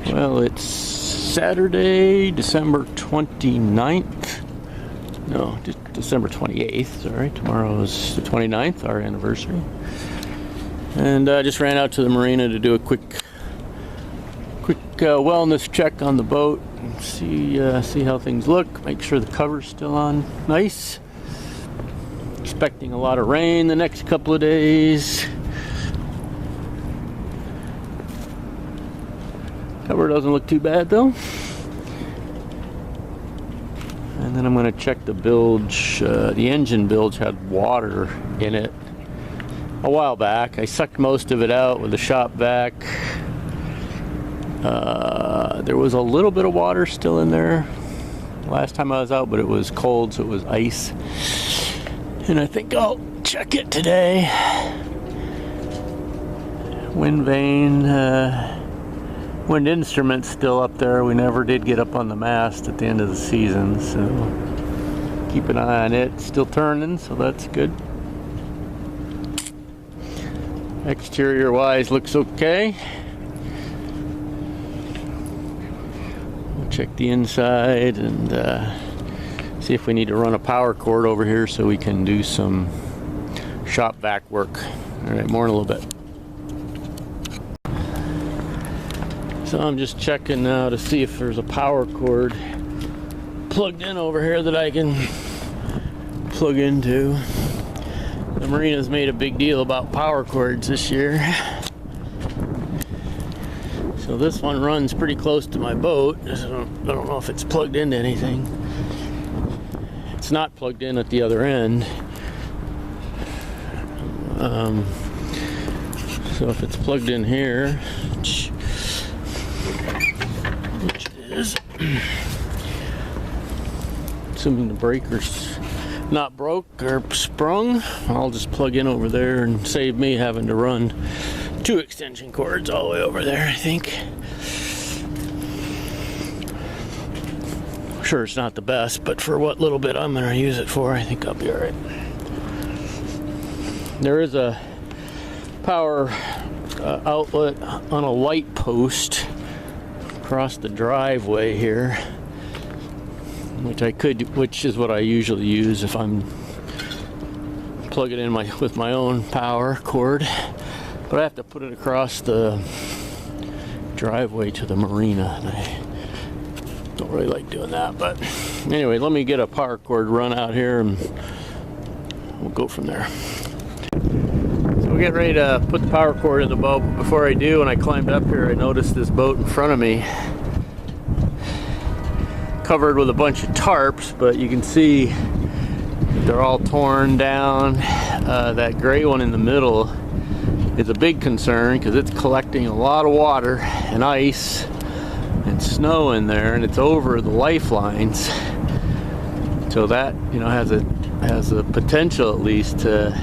Well, it's Saturday, December 29th. No, December 28th, sorry. Tomorrow is the 29th, our anniversary. And I just ran out to the marina to do a quick wellness check on the boat and see how things look. Make sure the cover's still on nice. Expecting a lot of rain the next couple of days. Cover doesn't look too bad though. And then I'm going to check the bilge. The engine bilge had water in it a while back. I sucked most of it out with the shop vac. There was a little bit of water still in there last time I was out, but it was cold, so it was ice. And I think I'll check it today. Wind vane, wind instrument's still up there. We never did get up on the mast at the end of the season, so keep an eye on it. Still turning, so that's good. Exterior wise looks okay. We'll check the inside and see if we need to run a power cord over here so we can do some shop vac work. All right, more in a little bit. So I'm just checking now to see if there's a power cord plugged in over here that I can plug into. The marina's made a big deal about power cords this year. So this one runs pretty close to my boat. I don't know if it's plugged into anything. It's not plugged in at the other end. So if it's plugged in here, which it is, assuming the breaker's not broke or sprung, I'll just plug in over there and save me having to run 2 extension cords all the way over there, I think. Sure, it's not the best, but for what little bit I'm going to use it for, I think I'll be alright. There is a power outlet on a light post across the driveway here, which is what I usually use if I'm plugging in with my own power cord. But I have to put it across the driveway to the marina, and I don't really like doing that. But anyway, let me get a power cord run out here and we'll go from there. So we'll get ready to put the power cord in the boat. But before I do, when I climbed up here, I noticed this boat in front of me covered with a bunch of tarps, but you can see they're all torn down. That gray one in the middle is a big concern because it's collecting a lot of water and ice and snow in there, and it's over the lifelines. So that, has a potential at least to,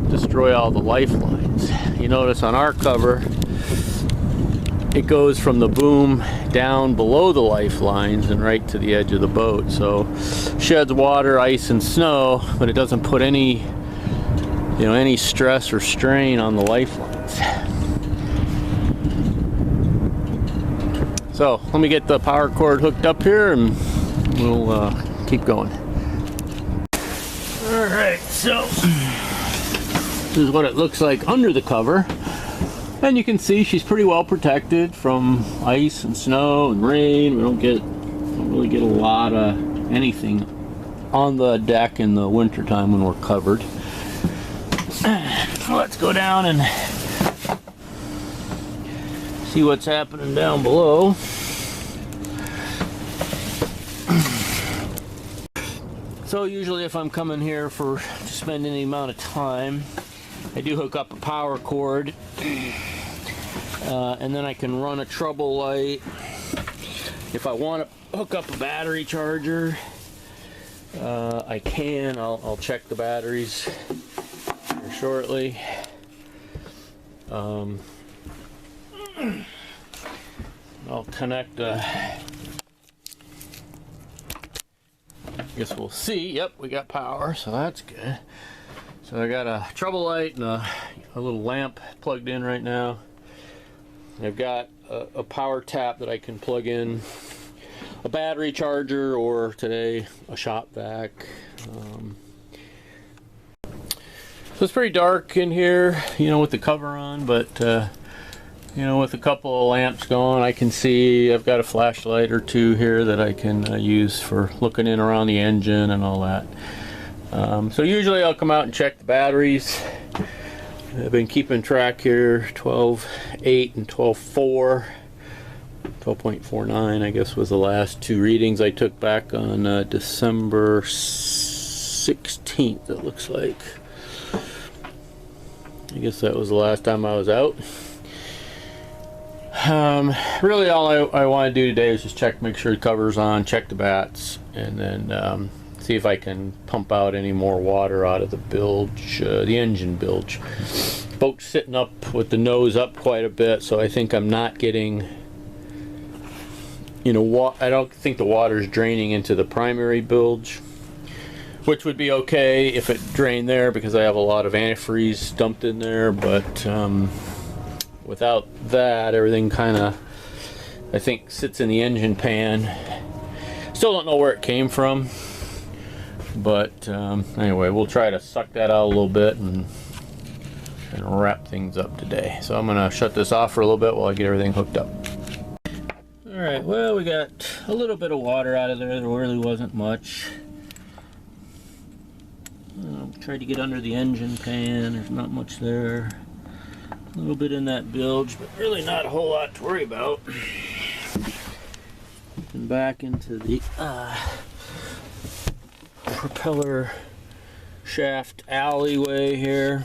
destroy all the lifelines. You notice on our cover, it goes from the boom down below the lifelines and right to the edge of the boat. So sheds water, ice, and snow, but it doesn't put any stress or strain on the lifelines. So let me get the power cord hooked up here and we'll keep going. All right, so this is what it looks like under the cover. And you can see she's pretty well protected from ice and snow and rain. We don't really get a lot of anything on the deck in the wintertime when we're covered. So let's go down and see what's happening down below. So usually if I'm coming here to spend any amount of time, I do hook up a power cord, and then I can run a trouble light. If I want to hook up a battery charger, I can. I'll check the batteries here shortly. I'll connect I guess we'll see. Yep, we got power, so that's good. So I got a trouble light and a little lamp plugged in right now. I've got a power tap that I can plug in a battery charger, or today a shop vac. So it's pretty dark in here, you know, with the cover on, but you know, with a couple of lamps going, I can see. I've got a flashlight or two here that I can use for looking in around the engine and all that. So usually I'll come out and check the batteries. I've been keeping track here. 12.8 and 12.4. 12.49 I guess was the last two readings I took back on December 16th, it looks like. I guess that was the last time I was out. Really all I want to do today is just check, make sure the cover's on, check the bats, and then see if I can pump out any more water out of the bilge, the engine bilge. Boat's sitting up with the nose up quite a bit, so I think I'm not getting, you know, I don't think the water's draining into the primary bilge, which would be okay if it drained there because I have a lot of antifreeze dumped in there, but without that, everything kind of, I think, sits in the engine pan. Still don't know where it came from, but anyway, we'll try to suck that out a little bit and wrap things up today. So I'm gonna shut this off for a little bit while I get everything hooked up. Alright, well, we got a little bit of water out of there. There really wasn't much. Tried to get under the engine pan. There's not much there. A little bit in that bilge, but really not a whole lot to worry about. And back into the propeller shaft alleyway here.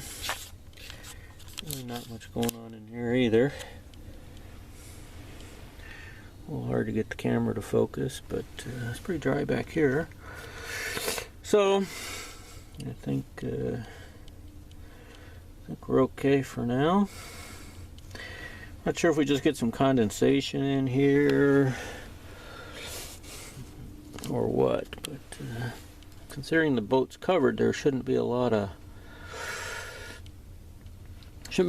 Really not much going on in here either. A little hard to get the camera to focus, but it's pretty dry back here. So I think we're okay for now. Not sure if we just get some condensation in here or what, but considering the boat's covered, there shouldn't be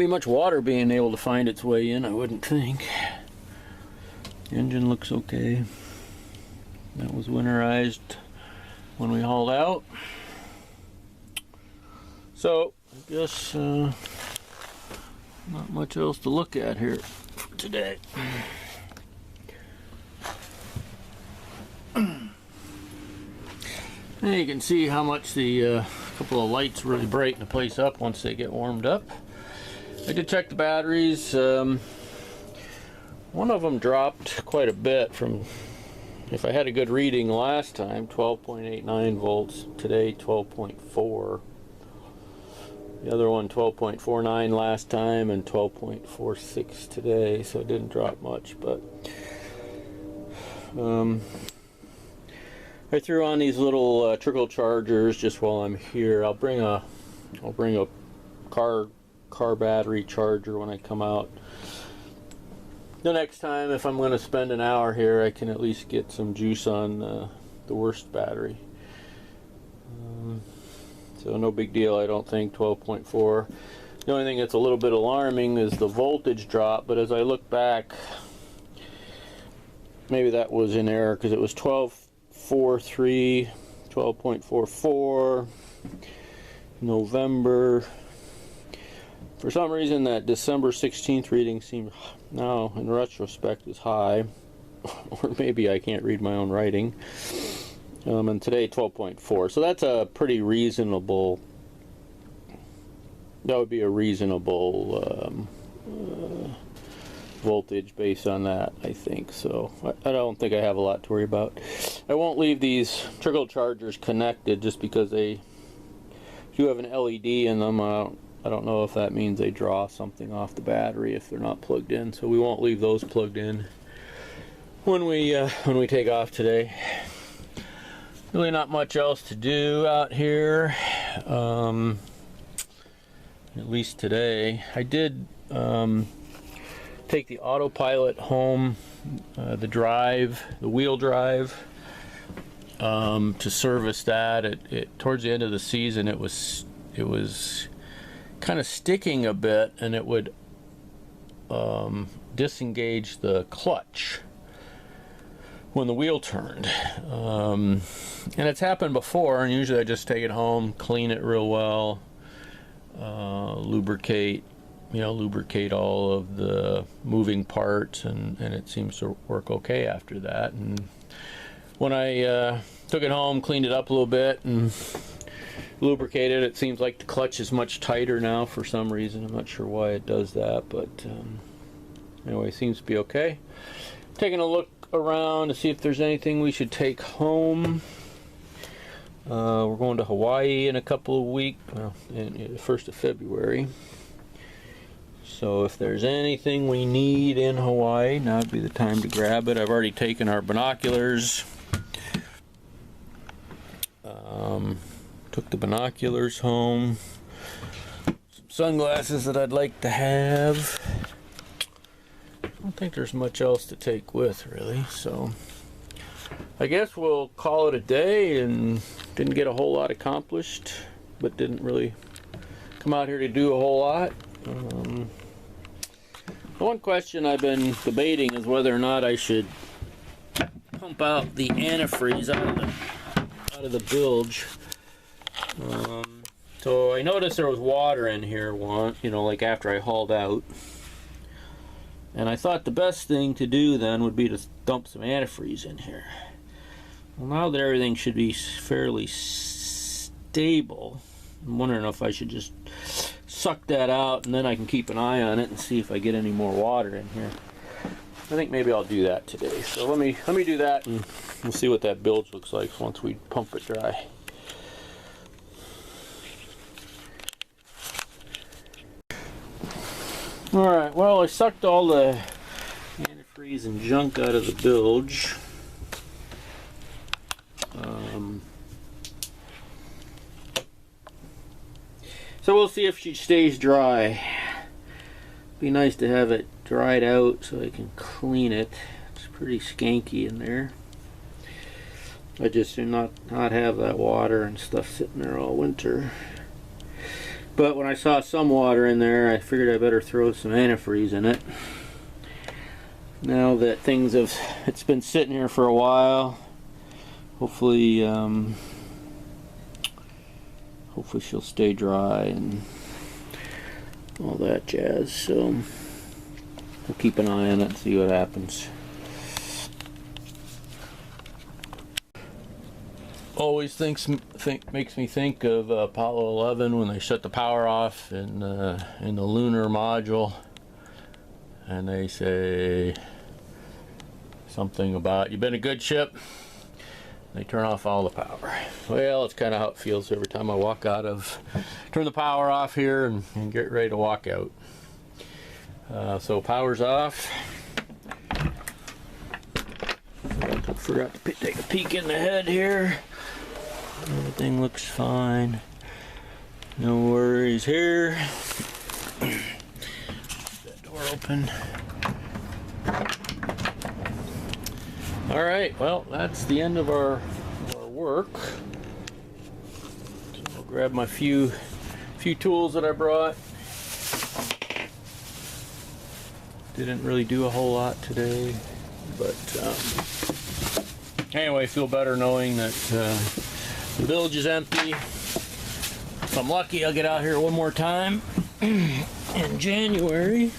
much water being able to find its way in, I wouldn't think. The engine looks okay. That was winterized when we hauled out. So I guess not much else to look at here for today. And you can see how much the couple of lights really brighten the place up once they get warmed up. I did check the batteries. One of them dropped quite a bit from, if I had a good reading last time, 12.89 volts. Today 12.4. The other one 12.49 last time and 12.46 today, so it didn't drop much. But I threw on these little trickle chargers just while I'm here. I'll bring a car battery charger when I come out. The next time, if I'm going to spend an hour here, I can at least get some juice on the worst battery. So no big deal, I don't think. 12.4. The only thing that's a little bit alarming is the voltage drop, but as I look back, maybe that was in error because it was 12.43, 12.44, November. For some reason that December 16th reading seemed now in retrospect is high, or maybe I can't read my own writing. And today 12.4, so that's a pretty reasonable, that would be a reasonable voltage based on that, I think. So I don't think I have a lot to worry about. I won't leave these trickle chargers connected just because they do have an LED in them. I don't know if that means they draw something off the battery if they're not plugged in, so we won't leave those plugged in when we take off today. Really not much else to do out here, at least today. I did take the autopilot home, the wheel drive, to service that. Towards the end of the season, it was kind of sticking a bit, and it would disengage the clutch when the wheel turned. And it's happened before, and usually I just take it home, clean it real well, lubricate all of the moving parts, and it seems to work okay after that. And when I took it home, cleaned it up a little bit and lubricated, it seems like the clutch is much tighter now for some reason. I'm not sure why it does that, but anyway, it seems to be okay. Taking a look around to see if there's anything we should take home. We're going to Hawaii in a couple of weeks, well, in the 1st of February. So if there's anything we need in Hawaii, now would be the time to grab it. I've already taken our binoculars. Took the binoculars home. Some sunglasses that I'd like to have. I don't think there's much else to take with, really. So I guess we'll call it a day, and didn't get a whole lot accomplished, but didn't really come out here to do a whole lot. The one question I've been debating is whether or not I should pump out the antifreeze out of the bilge. So I noticed there was water in here like after I hauled out. And I thought the best thing to do then would be to dump some antifreeze in here. Well, now that everything should be fairly stable, I'm wondering if I should just suck that out, and then I can keep an eye on it and see if I get any more water in here. I think maybe I'll do that today. So let me do that, and we'll see what that bilge looks like once we pump it dry. Alright, well, I sucked all the antifreeze and junk out of the bilge. So we'll see if she stays dry. Be nice to have it dried out so I can clean it. It's pretty skanky in there. I just do not have that water and stuff sitting there all winter. But when I saw some water in there, I figured I better throw some antifreeze in it. Now that it's been sitting here for a while, hopefully she'll stay dry and all that jazz. So we'll keep an eye on it and see what happens. Always makes me think of Apollo 11 when they shut the power off in the lunar module, and they say something about, "You've been a good ship." They turn off all the power. Well, it's kind of how it feels every time I turn the power off here and get ready to walk out. So power's off. Forgot to take a peek in the head here. Everything looks fine. No worries here. That door open. All right, well, that's the end of our work. So I'll grab my few tools that I brought. Didn't really do a whole lot today, but anyway, I feel better knowing that the bilge is empty. If I'm lucky, I'll get out here one more time in January,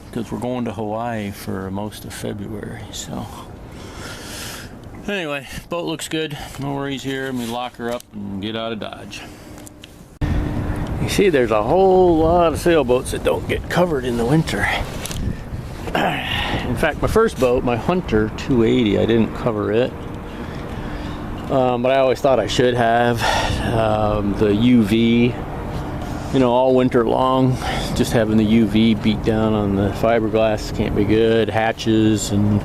because we're going to Hawaii for most of February. So anyway, boat looks good. No worries here. Let me lock her up and get out of Dodge. You see, there's a whole lot of sailboats that don't get covered in the winter. In fact, my first boat, my Hunter 280, I didn't cover it. But I always thought I should have. The UV, all winter long, just having the UV beat down on the fiberglass can't be good. Hatches and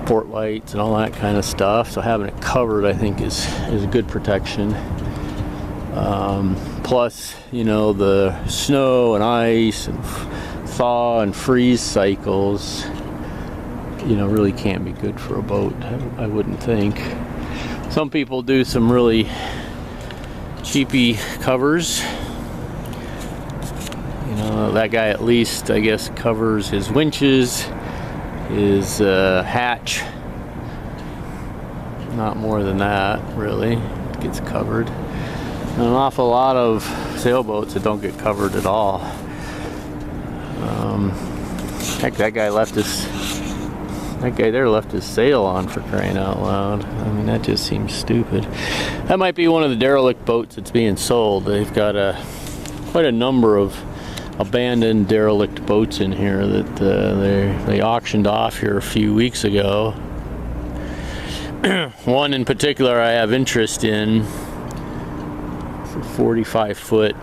port lights and all that kind of stuff. So having it covered, I think, is a good protection. Plus, the snow and ice and thaw and freeze cycles, really can't be good for a boat, I wouldn't think. Some people do some really cheapy covers, know, that guy at least, I guess, covers his winches, his hatch. Not more than that, really. It gets covered. And an awful lot of sailboats that don't get covered at all. Heck, that guy there left his sail on, for crying out loud. I mean, that just seems stupid. That might be one of the derelict boats that's being sold. They've got quite a number of abandoned derelict boats in here that they auctioned off here a few weeks ago. One in particular I have interest in. It's a 45-foot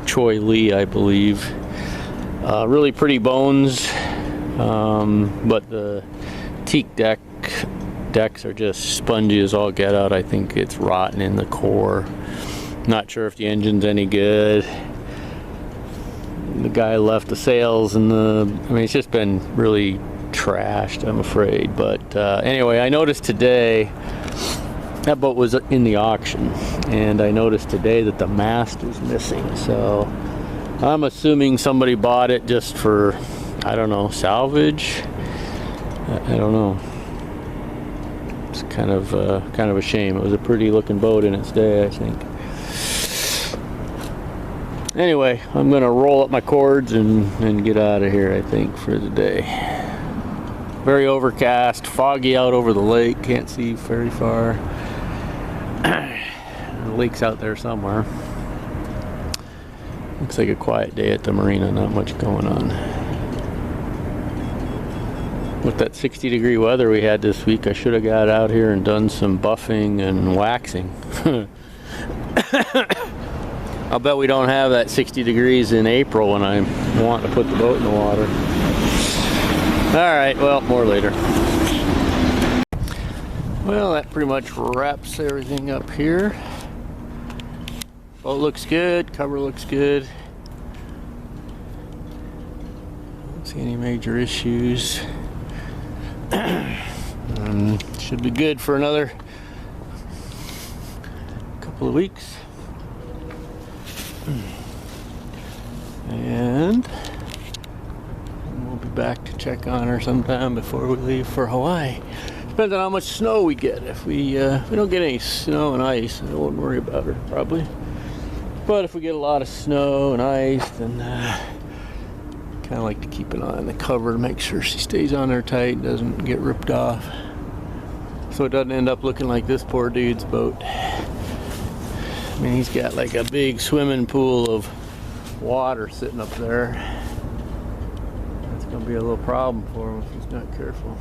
Choi Lee, I believe. Really pretty bones, but the teak decks are just spongy as all get out. I think it's rotten in the core. Not sure if the engine's any good. The guy left the sails and I mean, it's just been really trashed, I'm afraid. But anyway, I noticed today that boat was in the auction, and I noticed today that the mast was missing. So I'm assuming somebody bought it just for, I don't know, salvage. I don't know. It's kind of a shame. It was a pretty looking boat in its day, I think. Anyway, I'm gonna roll up my cords and get out of here, I think, for the day. Very overcast, foggy out over the lake. Can't see very far. The lake's out there somewhere. Looks like a quiet day at the marina, not much going on. With that 60-degree weather we had this week, I should have got out here and done some buffing and waxing. I'll bet we don't have that 60 degrees in April when I want to put the boat in the water. Alright, well, more later. Well, that pretty much wraps everything up here. Boat looks good, cover looks good. Don't see any major issues. Should be good for another couple of weeks. And we'll be back to check on her sometime before we leave for Hawaii. Depends on how much snow we get. If we don't get any snow and ice, I won't worry about her, probably. But if we get a lot of snow and ice, then kind of like to keep an eye on the cover to make sure she stays on there tight, doesn't get ripped off, so it doesn't end up looking like this poor dude's boat. I mean, he's got like a big swimming pool of water sitting up there. That's gonna be a little problem for him if he's not careful.